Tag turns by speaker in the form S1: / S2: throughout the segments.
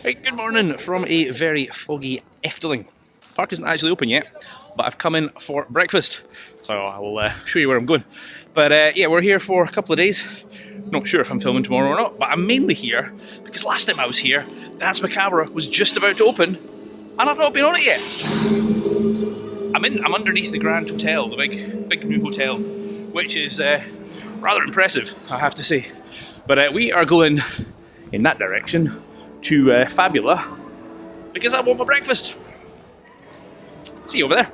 S1: Right, good morning from a very foggy Efteling. Park isn't actually open yet, but I've come in for breakfast, so I will show you where I'm going. But yeah, we're here for a couple of days. Not sure if I'm filming tomorrow or not, but I'm mainly here because last time I was here, Danse Macabre was just about to open, and I've not been on it yet. I'm underneath the Grand Hotel, the big new hotel, which is rather impressive, I have to say. But we are going in that direction to Fabula because I want my breakfast. See you over there.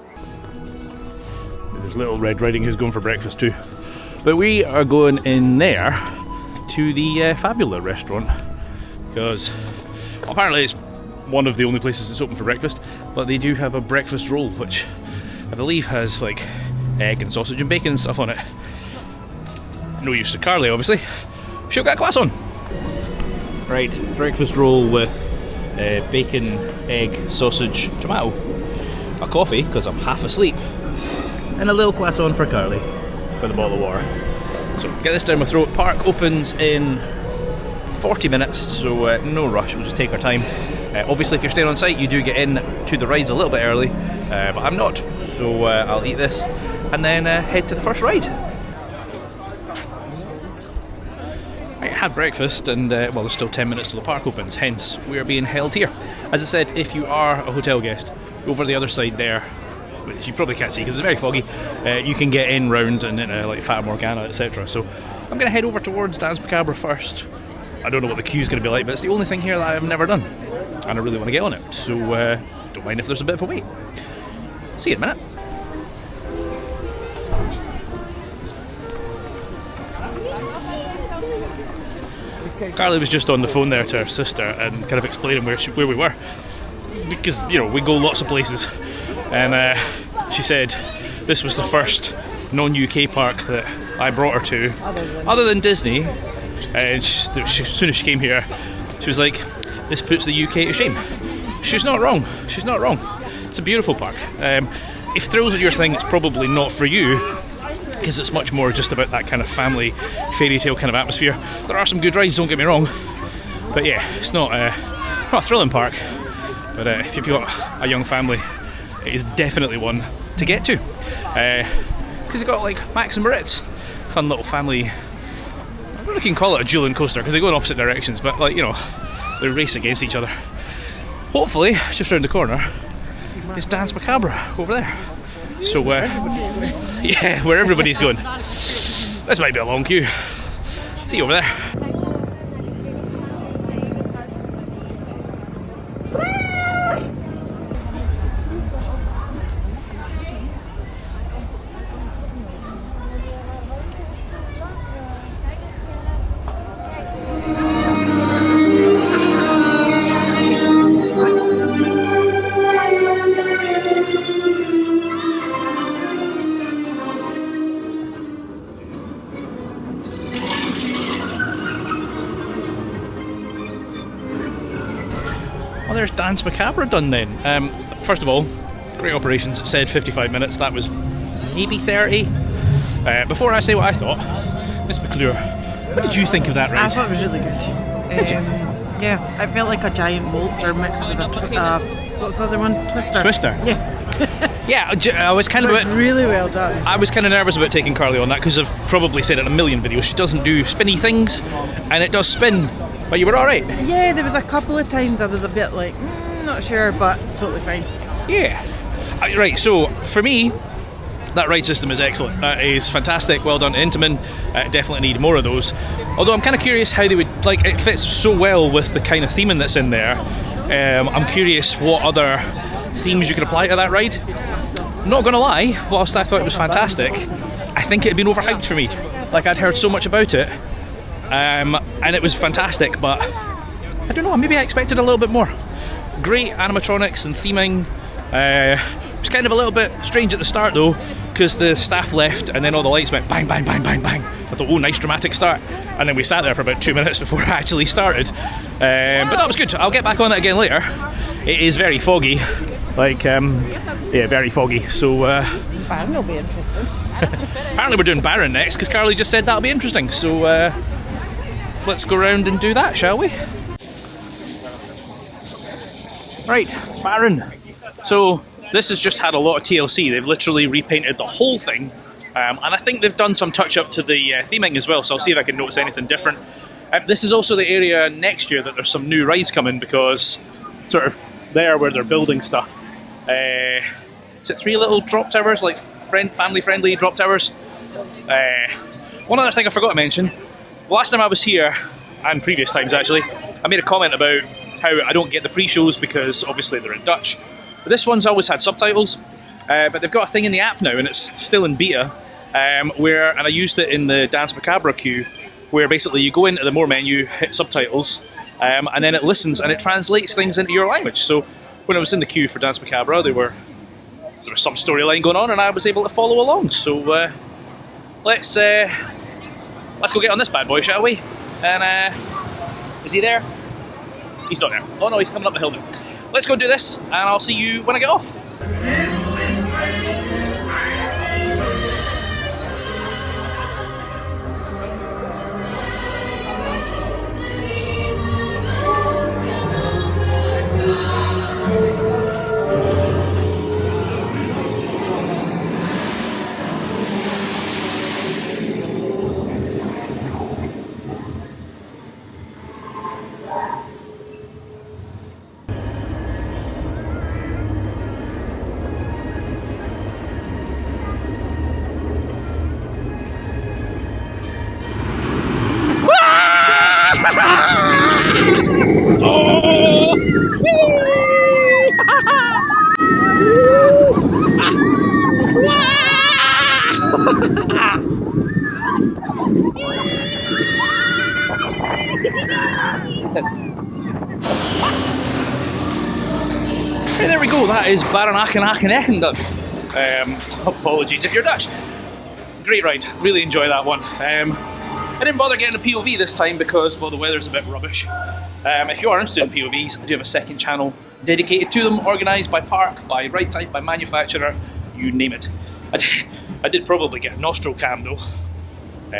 S1: There's little Red Riding who's going for breakfast too. But we are going in there to the Fabula restaurant because apparently it's one of the only places that's open for breakfast, but they do have a breakfast roll which I believe has like egg and sausage and bacon and stuff on it. No use to Carly, obviously. She'll get a croissant. Right, breakfast roll with bacon, egg, sausage, tomato, a coffee because I'm half asleep, and a little croissant for Carly with a bottle of water. So get this down my throat. Park opens in 40 minutes, so no rush, we'll just take our time. Obviously if you're staying on site you do get in to the rides a little bit early, but I'm not, so I'll eat this and then head to the first ride. I had breakfast and well, there's still 10 minutes till the park opens, hence we are being held here. As I said, if you are a hotel guest, over the other side there, which you probably can't see because it's very foggy, you can get in round and like Fata Morgana, etc. So I'm going to head over towards Danse Macabre first. I don't know what the queue's going to be like, but it's the only thing here that I've never done and I really want to get on it, so don't mind if there's a bit of a wait. See you in a minute. Carly was just on the phone there to her sister and kind of explaining where we were, because you know we go lots of places, and she said this was the first non-UK park that I brought her to, other than Disney. And as soon as she came here, she was like, "This puts the UK to shame." She's not wrong. She's not wrong. It's a beautiful park. If thrills are your thing, it's probably not for you, because it's much more just about that kind of family fairy tale kind of atmosphere. There are some good rides, don't get me wrong, but yeah, it's not a thrilling park. But if you've got a young family, it is definitely one to get to, because you've got like Max and Moritz, fun little family. I don't know if you can call it a dueling coaster because they go in opposite directions, but like, you know, they race against each other. Hopefully, just round the corner is Danse Macabre over there. So, yeah, where everybody's going. This might be a long queue. See you over there. Well, there's Danse Macabre done then. First of all, great operations. It said 55 minutes. That was maybe 30. Before I say what I thought, Miss McClure, what did you think of that ride?
S2: I thought it was really good.
S1: Did you?
S2: Yeah, I felt like a giant waltzer mixed with a what's the other one? Twister.
S1: Twister.
S2: Yeah.
S1: Yeah, I was kind of
S2: It was really well done.
S1: I was kind of nervous about taking Carly on that because I've probably said it in a million videos. She doesn't do spinny things, and it does spin. But you were all right.
S2: Yeah, there was a couple of times I was a bit like, not sure, but totally fine.
S1: Yeah. Right, so for me, that ride system is excellent. That is fantastic. Well done to Intamin. Definitely need more of those. Although I'm kind of curious how they would, like, it fits so well with the kind of theming that's in there. I'm curious what other themes you could apply to that ride. Not gonna lie, whilst I thought it was fantastic, I think it had been overhyped for me. Like, I'd heard so much about it. And it was fantastic, but I don't know, maybe I expected a little bit more. Great animatronics and theming. It was kind of a little bit strange at the start though, because the staff left and then all the lights went bang, bang, bang, bang, bang. I thought, oh, nice dramatic start. And then we sat there for about 2 minutes before it actually started. But that was good. I'll get back on it again later. It is very foggy. Like, yeah, very foggy. So,
S2: Baron will be interesting.
S1: apparently we're doing Baron next, because Carly just said that'll be interesting. So, let's go around and do that, shall we? Right, Baron. So this has just had a lot of TLC. They've literally repainted the whole thing, and I think they've done some touch up to the theming as well, so I'll see if I can notice anything different. This is also the area next year that there's some new rides coming, because sort of there where they're building stuff. Is it 3 little drop towers, like family-friendly drop towers? One other thing I forgot to mention, last time I was here, and previous times actually, I made a comment about how I don't get the pre-shows because obviously they're in Dutch. But this one's always had subtitles, but they've got a thing in the app now, and it's still in beta, and I used it in the Danse Macabre queue, where basically you go into the more menu, hit subtitles, and then it listens and it translates things into your language. So when I was in the queue for Danse Macabre, there was some storyline going on, and I was able to follow along. So let's go get on this bad boy, shall we? And is he there? He's not there. Oh no, he's coming up the hill now. Let's go do this, and I'll see you when I get off. Hey, there we go, that is Baron. Apologies if you're Dutch. Great ride, really enjoy that one. I didn't bother getting a POV this time because, well, the weather's a bit rubbish. If you are interested in POVs, I do have a second channel dedicated to them, organised by park, by ride type, by manufacturer, you name it. I did probably get a nostril cam though,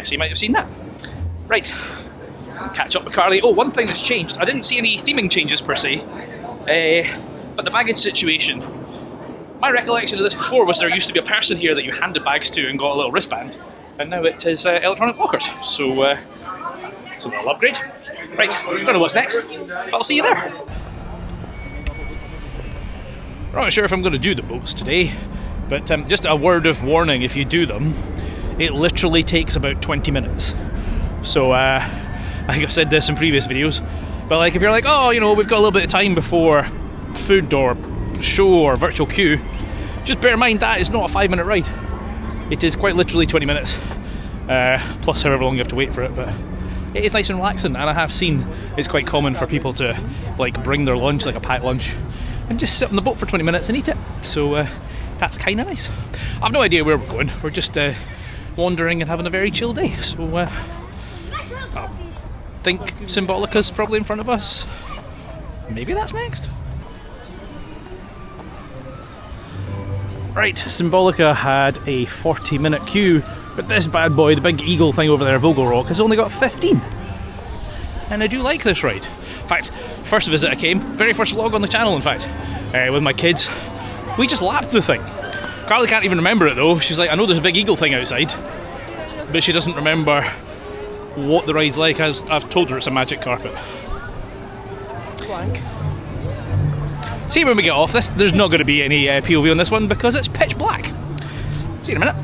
S1: so you might have seen that. Right, catch up with Carly. Oh, one thing that's changed, I didn't see any theming changes per se, but the baggage situation. My recollection of this before was there used to be a person here that you handed bags to and got a little wristband, and now it is electronic lockers, so it's a little upgrade. Right, don't know what's next, but I'll see you there. I'm not sure if I'm going to do the boats today, but just a word of warning, if you do them, it literally takes about 20 minutes. So, I think I've said this in previous videos, but like if you're like, oh, you know, we've got a little bit of time before food or show or virtual queue, just bear in mind that is not a 5-minute ride. It is quite literally 20 minutes, plus however long you have to wait for it, but it is nice and relaxing, and I have seen it's quite common for people to like bring their lunch, like a packed lunch, and just sit on the boat for 20 minutes and eat it, so that's kind of nice. I've no idea where we're going, we're just wandering and having a very chill day, so I think Symbolica's probably in front of us. Maybe that's next. Right, Symbolica had a 40-minute queue, but this bad boy, the big eagle thing over there, Vogelrock, has only got 15. And I do like this ride. In fact, first visit I came, very first vlog on the channel in fact, with my kids, we just lapped the thing. Carly can't even remember it though. She's like, I know there's a big eagle thing outside, but she doesn't remember what the ride's like. I've told her it's a magic carpet. Blank. See when we get off this, there's not going to be any POV on this one because it's pitch black. See you in a minute.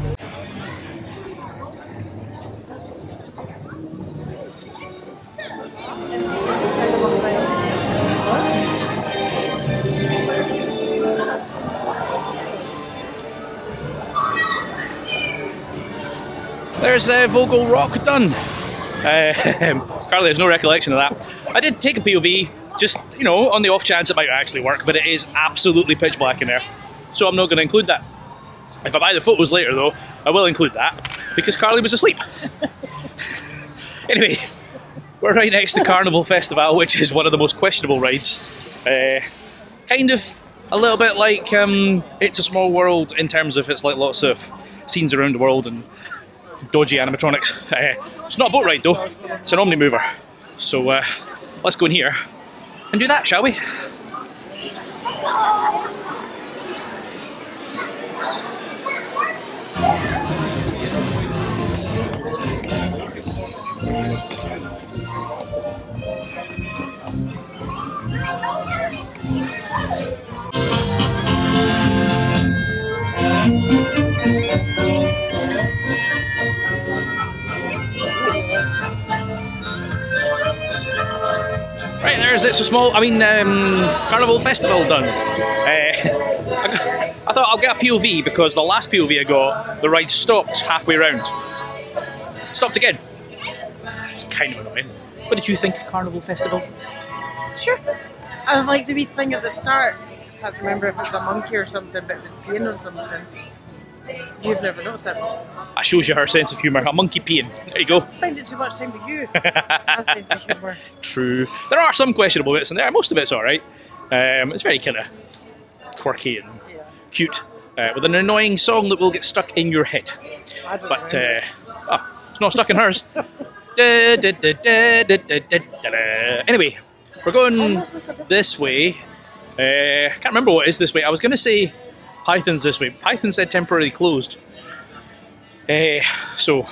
S1: There's Vogelrock done. Carly has no recollection of that. I did take a POV, just, you know, on the off chance it might actually work, but it is absolutely pitch black in there, so I'm not going to include that. If I buy the photos later though, I will include that, because Carly was asleep. Anyway, we're right next to Carnival Festival, which is one of the most questionable rides. Kind of a little bit like It's a Small World in terms of it's like lots of scenes around the world and dodgy animatronics. It's not a boat ride though, it's an omni-mover. So let's go in here and do that, shall we? Right, there's It's a Small, Carnival Festival done. I thought I'll get a POV because the last POV I got, the ride stopped halfway round. Stopped again. It's kind of annoying. What did you think of Carnival Festival?
S2: Sure. I like the wee thing at the start. I can't remember if it was a monkey or something, but it was peeing on something. You've never noticed that.
S1: That shows you her sense of humour. A monkey peeing. There you go.
S2: I spend it too much time with you. That's my sense of humour.
S1: True. There are some questionable bits in there. Most of it's alright. It's very kind of quirky and cute. With an annoying song that will get stuck in your head. But, it's not stuck in hers. Anyway, we're going this way. I can't remember what is this way. I was going to say Python's this way. Python said temporarily closed. So...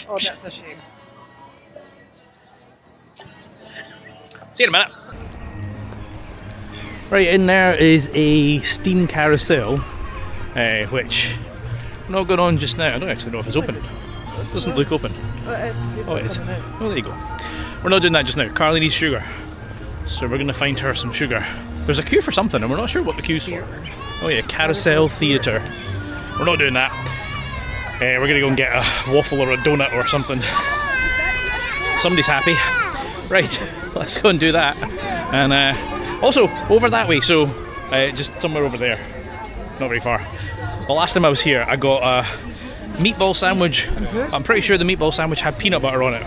S2: Oh, that's a shame.
S1: See you in a minute. Right, in there is a steam carousel, which I'm not going on just now. I don't actually know if it's open. It doesn't look open.
S2: Oh, it is.
S1: Oh, it is. Oh, there you go. We're not doing that just now. Carly needs sugar. So we're going to find her some sugar. There's a queue for something and we're not sure what the queue's for. Oh yeah, Carousel Theatre. We're not doing that. We're going to go and get a waffle or a donut or something. Somebody's happy. Right, let's go and do that. And also, over that way, so just somewhere over there. Not very far. The last time I was here, I got a meatball sandwich. I'm pretty sure the meatball sandwich had peanut butter on it,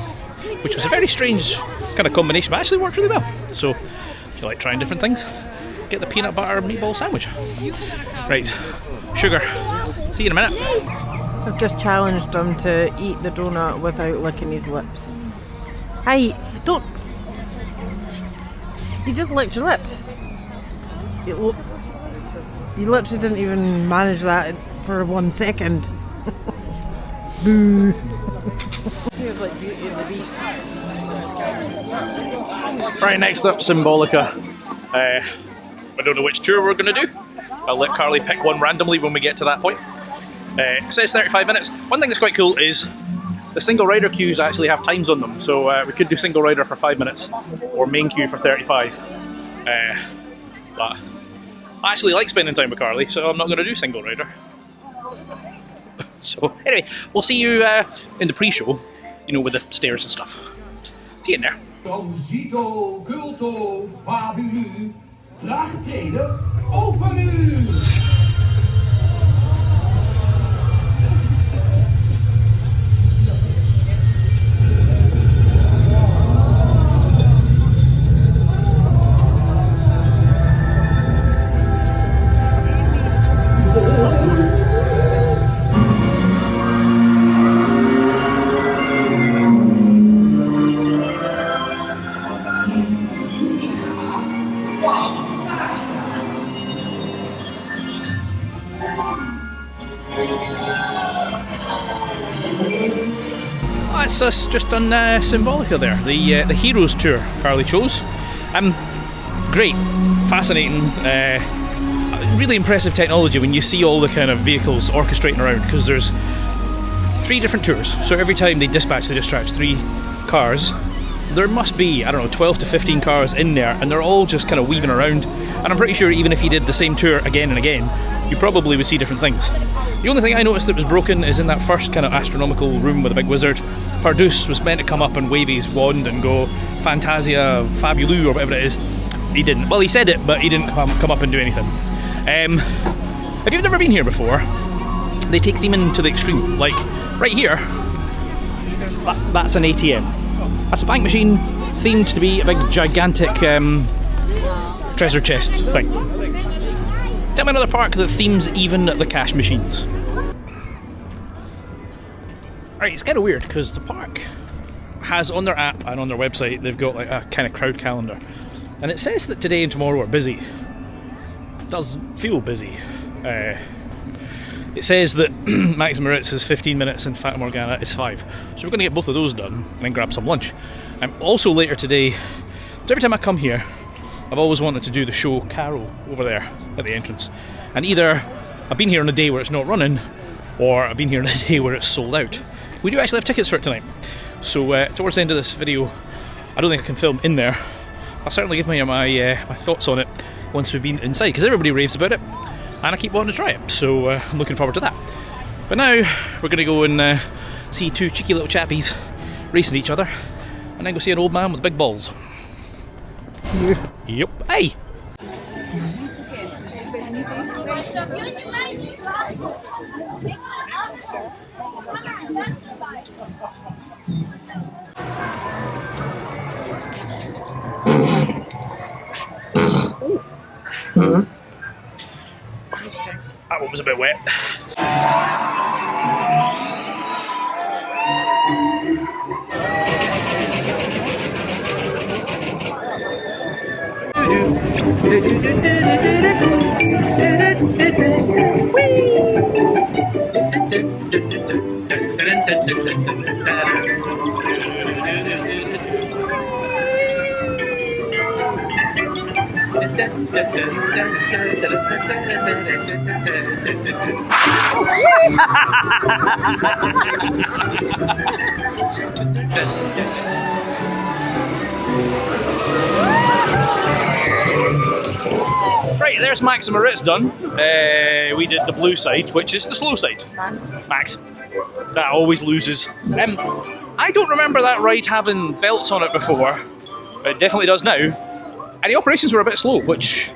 S1: which was a very strange kind of combination, but actually worked really well. So, if you like trying different things, get the peanut butter meatball sandwich. Right, sugar. See you in a minute.
S2: I've just challenged him to eat the donut without licking his lips. Hey, don't... You just licked your lips. You literally didn't even manage that for 1 second. Boo. Like Beauty and the Beast.
S1: Right, next up, Symbolica. I don't know which tour we're going to do. I'll let Carly pick one randomly when we get to that point. It says 35 minutes. One thing that's quite cool is the single rider queues actually have times on them. So we could do single rider for 5 minutes or main queue for 35. But I actually like spending time with Carly, so I'm not going to do single rider. So anyway, we'll see you in the pre-show, you know, with the stairs and stuff. See you in there.
S3: Transito, culto, fabulu, traagtreden, open nu!
S1: That's us just on Symbolica there, the Heroes Tour Carly chose. Great, fascinating, really impressive technology when you see all the kind of vehicles orchestrating around, because there's 3 different tours, so every time they dispatch 3 cars, there must be, I don't know, 12 to 15 cars in there, and they're all just kind of weaving around, and I'm pretty sure even if you did the same tour again and again, you probably would see different things. The only thing I noticed that was broken is in that first kind of astronomical room with a big wizard. Pardoes was meant to come up and wave his wand and go Fantasia Fabulou or whatever it is. He didn't. Well, he said it, but he didn't come up and do anything. If you've never been here before, they take theming to the extreme. Like, right here, that's an ATM. That's a bank machine themed to be a big, gigantic treasure chest thing. Tell me another park that themes even the cash machines. Alright, it's kind of weird because the park has on their app and on their website, they've got like a kind of crowd calendar. And it says that today and tomorrow are busy. doesn't feel busy. It says that Maximum Ritz is 15 minutes and Fata Morgana is 5. So we're going to get both of those done and then grab some lunch. I'm also later today, so every time I come here, I've always wanted to do the show Caro over there at the entrance. And either I've been here on a day where it's not running, or I've been here on a day where it's sold out. We do actually have tickets for it tonight. So towards the end of this video, I don't think I can film in there. I'll certainly give my thoughts on it once we've been inside, because everybody raves about it. And I keep wanting to try it, so I'm looking forward to that. But now we're going to go and see two cheeky little chappies racing each other, and then go see an old man with big balls. Yep. Hey! That one was a bit wet. Right, there's Maximum Ritz done. We did the blue side, which is the slow side. Max. That always loses. I don't remember that ride having belts on it before, but it definitely does now. And the operations were a bit slow, which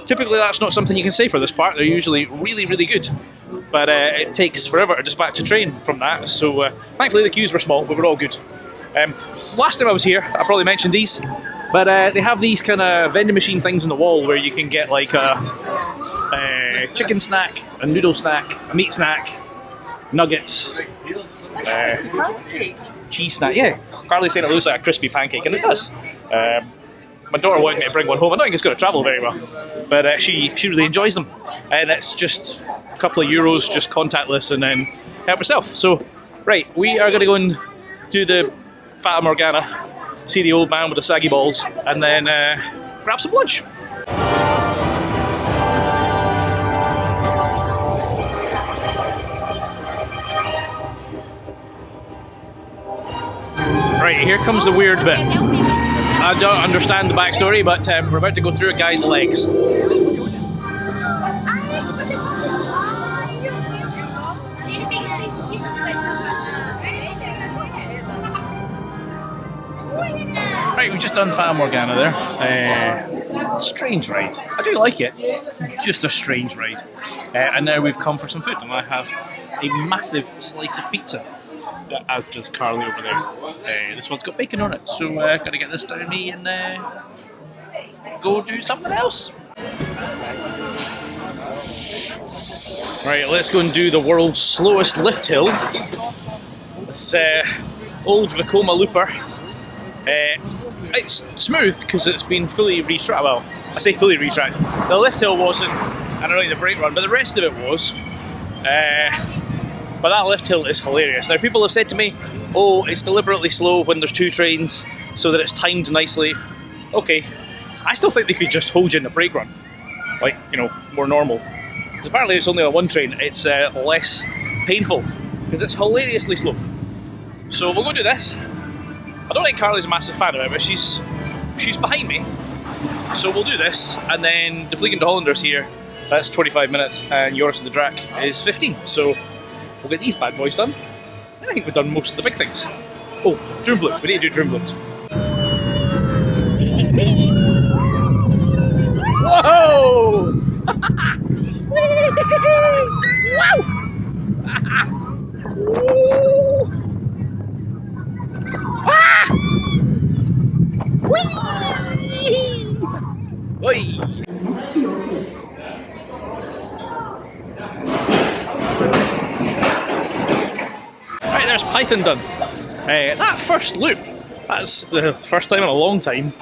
S1: typically that's not something you can say for this part. They're usually really, really good. But it takes forever to dispatch a train from that, so thankfully the queues were small, but we're all good. Last time I was here, I probably mentioned these, but they have these kind of vending machine things on the wall where you can get like a chicken snack, a noodle snack, a meat snack, nuggets, cheese snack. Yeah, Carly's saying it looks like a crispy pancake, and it does. My daughter wanted me to bring one home. I don't think it's going to travel very well, but she really enjoys them. And it's just a couple of euros, just contactless, and then help yourself. So, right, we are going to go and do the Fata Morgana, see the old man with the saggy balls, and then grab some lunch. Right, here comes the weird bit. I don't understand the backstory, but we're about to go through a guy's legs. Right, we've just done Fata Morgana there. Strange ride. I do like it. Just a strange ride. And now we've come for some food, and I have a massive slice of pizza, as does Carly over there. This one's got bacon on it, so gotta get this down me and go do something else. Right, let's go and do the world's slowest lift hill. This old Vekoma looper. It's smooth because it's been fully retracked. Well, I say fully retracked. The lift hill wasn't, and I don't need the brake run, but the rest of it was. But that lift hill is hilarious. Now, people have said to me, oh, it's deliberately slow when there's two trains so that it's timed nicely. Okay, I still think they could just hold you in the brake run, like, you know, more normal. Because apparently it's only on one train, it's less painful, because it's hilariously slow. So we'll go do this. I don't think Carly's a massive fan of it, but she's behind me. So we'll do this, and then the Vliegende Hollander's here. That's 25 minutes, and Joris and the Draak is 15. So we'll get these bad boys done. I think we've done most of the big things. Oh, Droomvlucht. We need to do Droomvlucht. Whoa! Wow! Ah! Whee! Oi! Right, there's Python done. That first loop, that's the first time in a long time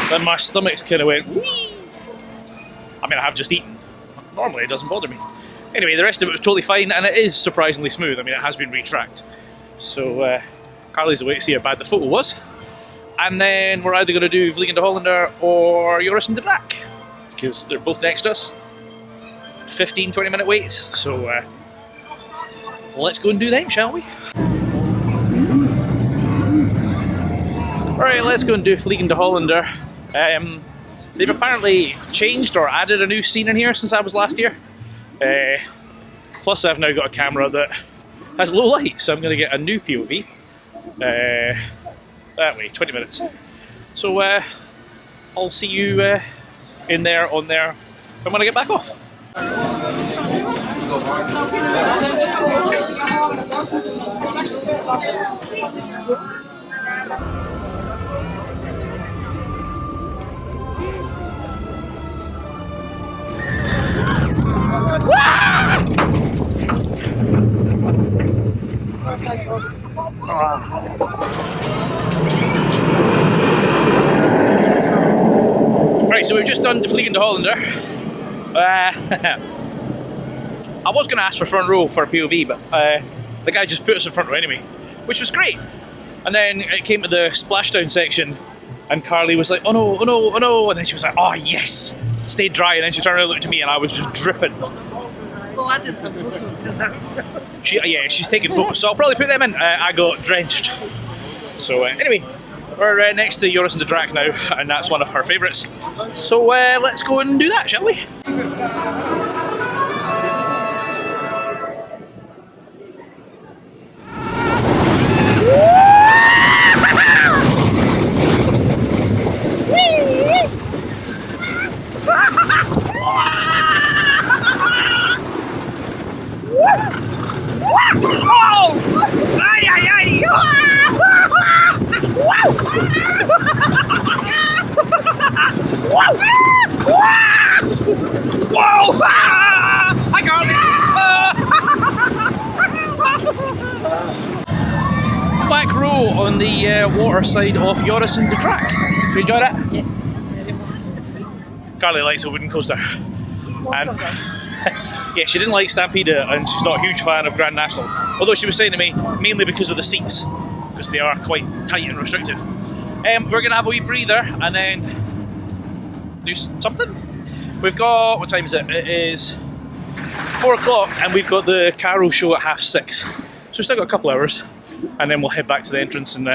S1: that my stomach's kind of went whee! I mean, I have just eaten. Normally it doesn't bother me. Anyway, the rest of it was totally fine, and it is surprisingly smooth. I mean, it has been retracked. So Carly's away to see how bad the photo was. And then we're either going to do Vliegende Hollander or Joris and Draak, because they're both next to us. 15-20 minute waits. So let's go and do them, shall we? Alright, let's go and do Vliegende Hollander. They've apparently changed or added a new scene in here since I was last year. Plus I've now got a camera that has low light, so I'm going to get a new POV. That way, 20 minutes. So I'll see you in there, on there, when I get back off. Right, so we've just done the Vliegende Hollander. I was going to ask for front row for a POV, but the guy just put us in front row anyway, which was great. And then it came to the splashdown section, and Carly was like, oh no, oh no, oh no, and then she was like, oh yes, stayed dry, and then she turned around and looked at me, and I was just dripping.
S2: Well, I did some photos to that.
S1: She's taking photos, so I'll probably put them in. I got drenched. So anyway, we're next to Joris and Draak now, and that's one of her favourites. So let's go and do that, shall we? Whoa! I got it! Back row on the water side of Joris and Draak. Did you enjoy that?
S2: Yes, very much.
S1: Carly likes a wooden coaster. And yeah, she didn't like Stampede, and she's not a huge fan of Grand National. Although she was saying to me, mainly because of the seats, because they are quite tight and restrictive. We're going to have a wee breather and then do something. We've got, what time is it? It is 4 o'clock, and we've got the Caro show at 6:30. So we've still got a couple hours, and then we'll head back to the entrance and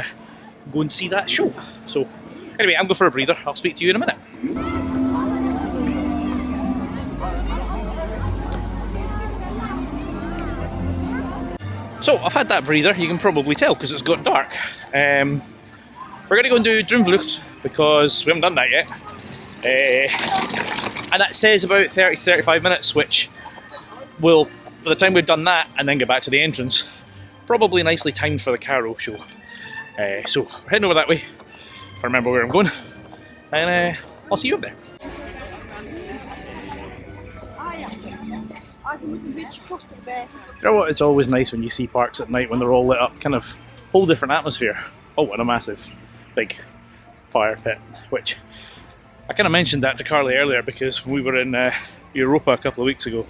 S1: go and see that show. So anyway, I'm going for a breather. I'll speak to you in a minute. So I've had that breather, you can probably tell because it's got dark. We're going to go and do Droomvlucht because we haven't done that yet. And that says about 30 to 35 minutes, which will, by the time we've done that and then get back to the entrance, probably nicely timed for the Caro show. So we're heading over that way, if I remember where I'm going, and I'll see you over there. You know what, it's always nice when you see parks at night when they're all lit up, kind of whole different atmosphere. Oh, and a massive, big fire pit, which I kind of mentioned that to Carly earlier because when we were in Europa a couple of weeks ago,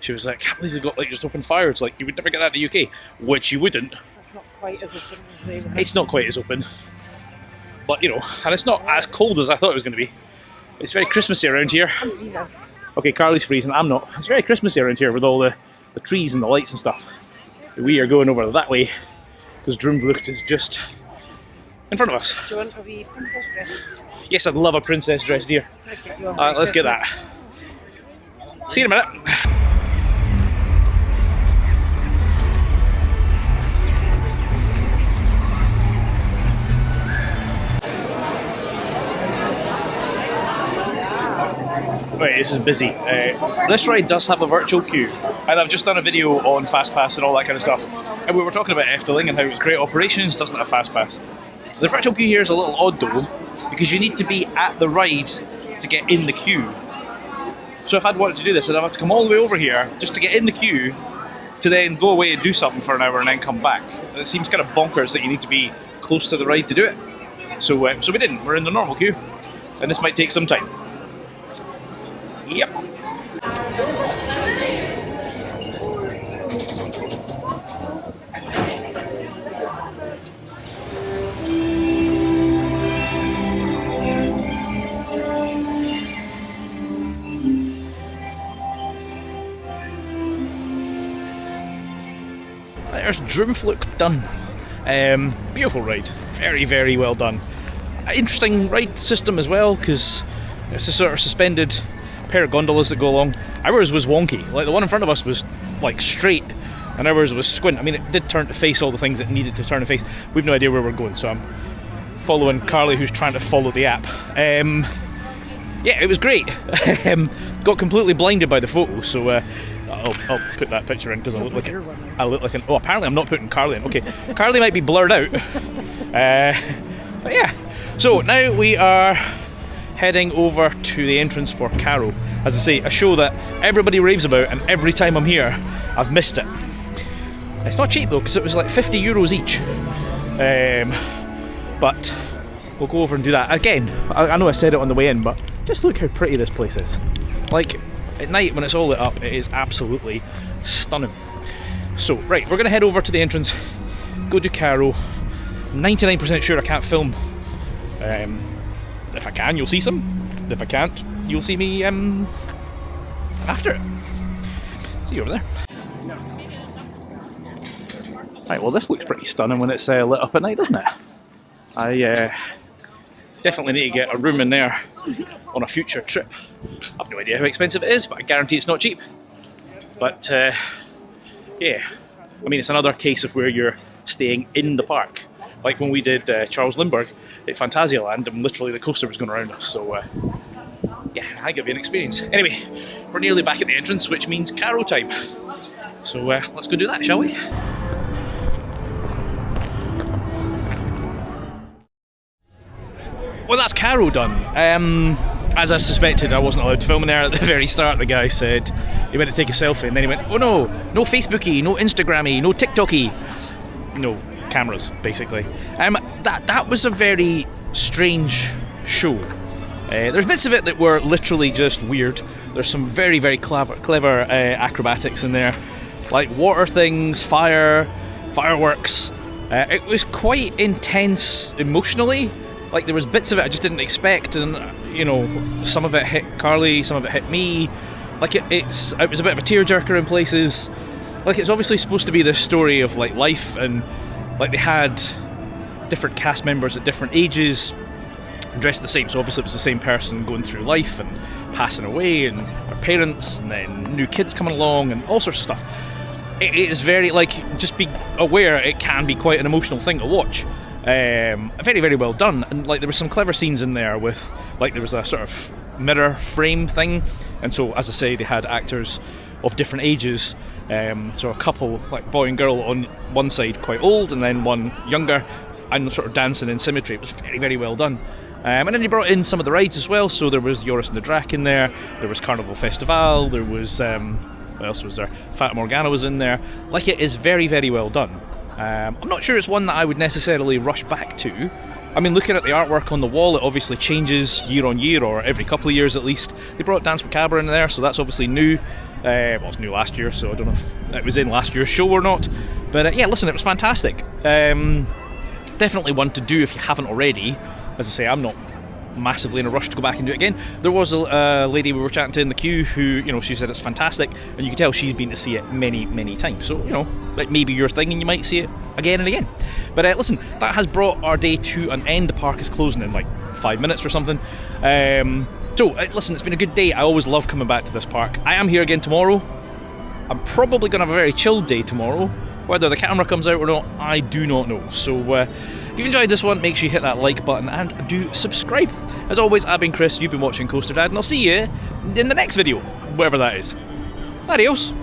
S1: she was like, I can't believe they've got like just open fires, like you would never get that in the UK, which you wouldn't.
S2: It's not quite as open as they were.
S1: It's not quite as open, but you know, and it's not as cold as I thought it was going to be. It's very Christmassy around here.
S2: I'm freezing.
S1: Okay, Carly's freezing, I'm not. It's very Christmassy around here with all the trees and the lights and stuff. We are going over that way because Droomvlucht is just in front of us.
S2: Do you want a wee princess dress?
S1: Yes, I'd love a princess dress, dear. Alright, let's get that. See you in a minute. Right, this is busy. This ride does have a virtual queue, and I've just done a video on FastPass and all that kind of stuff. And we were talking about Efteling and how it's great operations, doesn't have FastPass. The virtual queue here is a little odd though, because you need to be at the ride to get in the queue. So if I'd wanted to do this, I'd have to come all the way over here just to get in the queue, to then go away and do something for an hour and then come back. It seems kind of bonkers that you need to be close to the ride to do it. So we didn't. We're in the normal queue, and this might take some time. Yep. There's Droomvlucht done. Beautiful ride, very, very well done. Interesting ride system as well, because it's a sort of suspended pair of gondolas that go along. Ours was wonky, like the one in front of us was like straight, and ours was squint. I mean, it did turn to face all the things it needed to turn to face. We've no idea where we're going, so I'm following Carly, who's trying to follow the app. Yeah, it was great. Got completely blinded by the photo, so I'll put that picture in because I look like an. Oh, apparently I'm not putting Carly in. Okay, Carly might be blurred out. But yeah, so now we are heading over to the entrance for Caro. As I say, a show that everybody raves about, and every time I'm here, I've missed it. It's not cheap though, because it was like €50 each. But we'll go over and do that again. I know I said it on the way in, but just look how pretty this place is. Like, at night when it's all lit up, it is absolutely stunning. So, right, we're going to head over to the entrance, go to Caro. 99% sure I can't film. If I can, you'll see some. If I can't, you'll see me after it. See you over there. Right, well this looks pretty stunning when it's lit up at night, doesn't it? I definitely need to get a room in there on a future trip. I've no idea how expensive it is, but I guarantee it's not cheap. But yeah, I mean, it's another case of where you're staying in the park. Like when we did Charles Lindbergh at Phantasialand, and literally the coaster was going around us. So yeah, I think it'll be an experience. Anyway, we're nearly back at the entrance, which means Caro time. So let's go do that, shall we? Well, that's Caro done. As I suspected, I wasn't allowed to film in there at the very start. The guy said he went to take a selfie, and then he went, "Oh no, no Facebooky, no Instagrammy, no TikToky, no cameras." Basically, that was a very strange show. There's bits of it that were literally just weird. There's some very, very clever acrobatics in there, like water things, fireworks. It was quite intense emotionally. Like, there was bits of it I just didn't expect, and you know, some of it hit Carly, some of it hit me. Like, it was a bit of a tearjerker in places. Like, it's obviously supposed to be this story of like life, and like they had different cast members at different ages dressed the same. So obviously it was the same person going through life and passing away, and her parents, and then new kids coming along, and all sorts of stuff. It is very, like, just be aware it can be quite an emotional thing to watch. Very, very well done, and like there were some clever scenes in there with, like, there was a sort of mirror frame thing, and so, as I say, they had actors of different ages, so a couple, like boy and girl on one side quite old, and then one younger, and sort of dancing in symmetry. It was very, very well done. And then they brought in some of the rides as well, so there was Joris and the Draak in there was Carnival Festival, there was, what else was there? Fata Morgana was in there. Like, it is very, very well done. I'm not sure it's one that I would necessarily rush back to. I mean, looking at the artwork on the wall, it obviously changes year on year, or every couple of years at least. They brought Danse Macabre in there, so that's obviously new. Well, it's new last year, so I don't know if it was in last year's show or not. But yeah, listen, it was fantastic. Definitely one to do if you haven't already. As I say, I'm not massively in a rush to go back and do it again. There was a lady we were chatting to in the queue who, you know, she said it's fantastic, and you can tell she's been to see it many, many times. So, you know, it may be your thing and you might see it again and again. But listen, that has brought our day to an end. The park is closing in like 5 minutes or something. So, listen, it's been a good day. I always love coming back to this park. I am here again tomorrow. I'm probably going to have a very chilled day tomorrow. Whether the camera comes out or not, I do not know. So, if you've enjoyed this one, make sure you hit that like button and do subscribe. As always, I've been Chris, you've been watching Coaster Dad, and I'll see you in the next video, whatever that is. Adios!